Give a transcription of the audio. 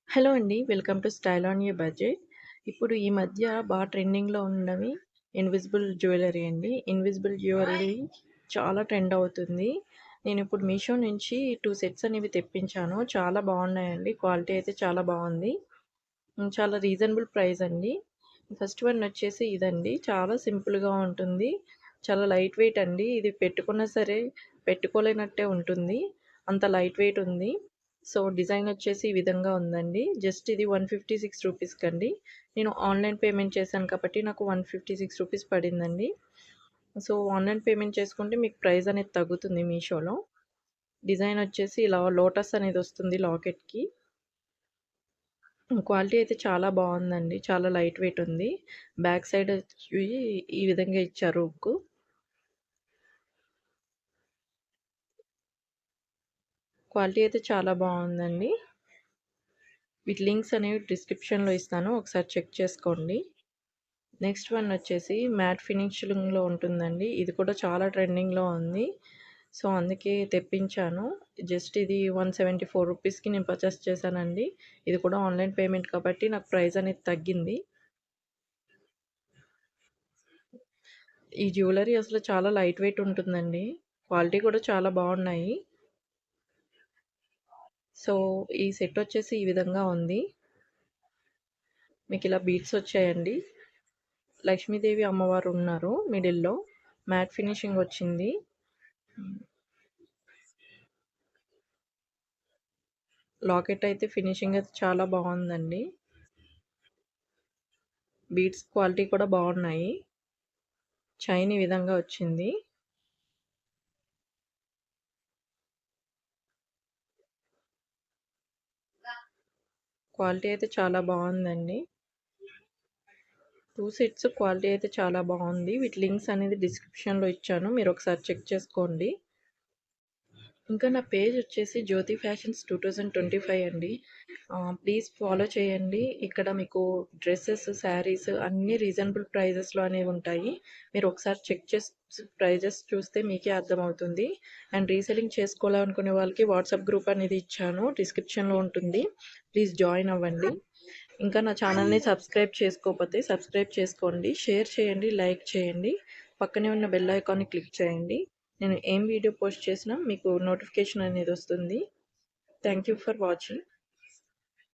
Hello అండి. Welcome to style on your budget. ఇప్పుడు ఈ మధ్య ట్రెండింగ్‌లో ఉన్నవి ఇన్విజిబుల్ జ్యువెలరీ అండి. ఇన్విజిబుల్ జ్యువెలరీ చాలా ట్రెండ్ అవుతుంది. నేనిప్పుడు మీషో నుంచి 2 సెట్స్ అనేవి తెప్పించాను. చాలా బాగున్నాయండి. క్వాలిటీ అయితే చాలా బాగుంది. చాలా రీజనబుల్ ప్రైస్ అండి. ఫస్ట్ వన్ వచ్చేసి ఇదండి. చాలా సింపుల్‌గా ఉంటుంది. చాలా లైట్ వెయిట్ అండి. ఇది పెట్టుకున్నా సరే పెట్టుకోలేనట్టే ఉంటుంది. అంత లైట్ వెయిట్ ఉంది. సో, డిజైన్ వచ్చేసి ఈ విధంగా ఉందండి. జస్ట్ ఇది 156 రూపీస్‌కండి. నేను ఆన్‌లైన్ పేమెంట్ చేశాను కాబట్టి నాకు 156 రూపీస్ పడిందండి. సో, ఆన్‌లైన్ పేమెంట్ చేసుకుంటే మీకు ప్రైస్ అనేది తగ్గుతుంది మీషోలో. డిజైన్ వచ్చేసి ఇలా లోటస్ అనేది వస్తుంది లాకెట్‌కి. క్వాలిటీ అయితే చాలా బాగుందండి. చాలా లైట్ వెయిట్ ఉంది. బ్యాక్ సైడ్ వచ్చి ఈ విధంగా ఇచ్చారు హుక్కు. క్వాలిటీ అయితే చాలా బాగుందండి. వీటి లింక్స్ అనేవి డిస్క్రిప్షన్‌లో ఇస్తాను. ఒకసారి చెక్ చేసుకోండి. నెక్స్ట్ వన్ వచ్చేసి మ్యాట్ ఫినిషింగ్‌లో ఉంటుందండి. ఇది కూడా చాలా ట్రెండింగ్‌లో ఉంది. సో, అందుకే తెప్పించాను. జస్ట్ ఇది 174 రూపీస్‌కి నేను పర్చేస్ చేశానండి. ఇది కూడా ఆన్‌లైన్ పేమెంట్ కాబట్టి నాకు ప్రైస్ అనేది తగ్గింది. ఈ జ్యువెలరీ అసలు చాలా లైట్ వెయిట్ ఉంటుందండి. క్వాలిటీ కూడా చాలా బాగున్నాయి. సో, ఈ సెట్ వచ్చేసి ఈ విధంగా ఉంది. మీకు ఇలా బీడ్స్ వచ్చాయండి. లక్ష్మీదేవి అమ్మవారు ఉన్నారు మిడిల్‌లో. మ్యాట్ ఫినిషింగ్ వచ్చింది. లాకెట్ అయితే ఫినిషింగ్ అయితే చాలా బాగుందండి. బీడ్స్ క్వాలిటీ కూడా బాగున్నాయి. చైన్ ఈ విధంగా వచ్చింది. క్వాలిటీ అయితే చాలా బాగుందండి. 2 సెట్స్ క్వాలిటీ అయితే చాలా బాగుంది. వీటి లింక్స్ అనేది డిస్క్రిప్షన్‌లో ఇచ్చాను. మీరు ఒకసారి చెక్ చేసుకోండి. ఇంకా నా పేజ్ వచ్చేసి జ్యోతి ఫ్యాషన్స్ 2025 అండి. ప్లీజ్ ఫాలో చేయండి. ఇక్కడ మీకు డ్రెసెస్, శారీస్ అన్నీ రీజనబుల్ ప్రైజెస్‌లో అనేవి ఉంటాయి. మీరు ఒకసారి చెక్ చేసి ప్రైజెస్ చూస్తే మీకే అర్థమవుతుంది. అండ్ రీసెల్లింగ్ చేసుకోవాలనుకునే వాళ్ళకి వాట్సాప్ గ్రూప్ అనేది ఇచ్చాను. డిస్క్రిప్షన్‌లో ఉంటుంది. ప్లీజ్ జాయిన్ అవ్వండి. ఇంకా నా ఛానల్‌ని సబ్స్క్రైబ్ చేసుకోకపోతే సబ్స్క్రైబ్ చేసుకోండి. షేర్ చేయండి, లైక్ చేయండి. పక్కనే ఉన్న బెల్ ఐకాన్‌ని క్లిక్ చేయండి. నేను ఏం వీడియో పోస్ట్ చేసినా మీకు నోటిఫికేషన్ అనేది వస్తుంది. Thank you for watching.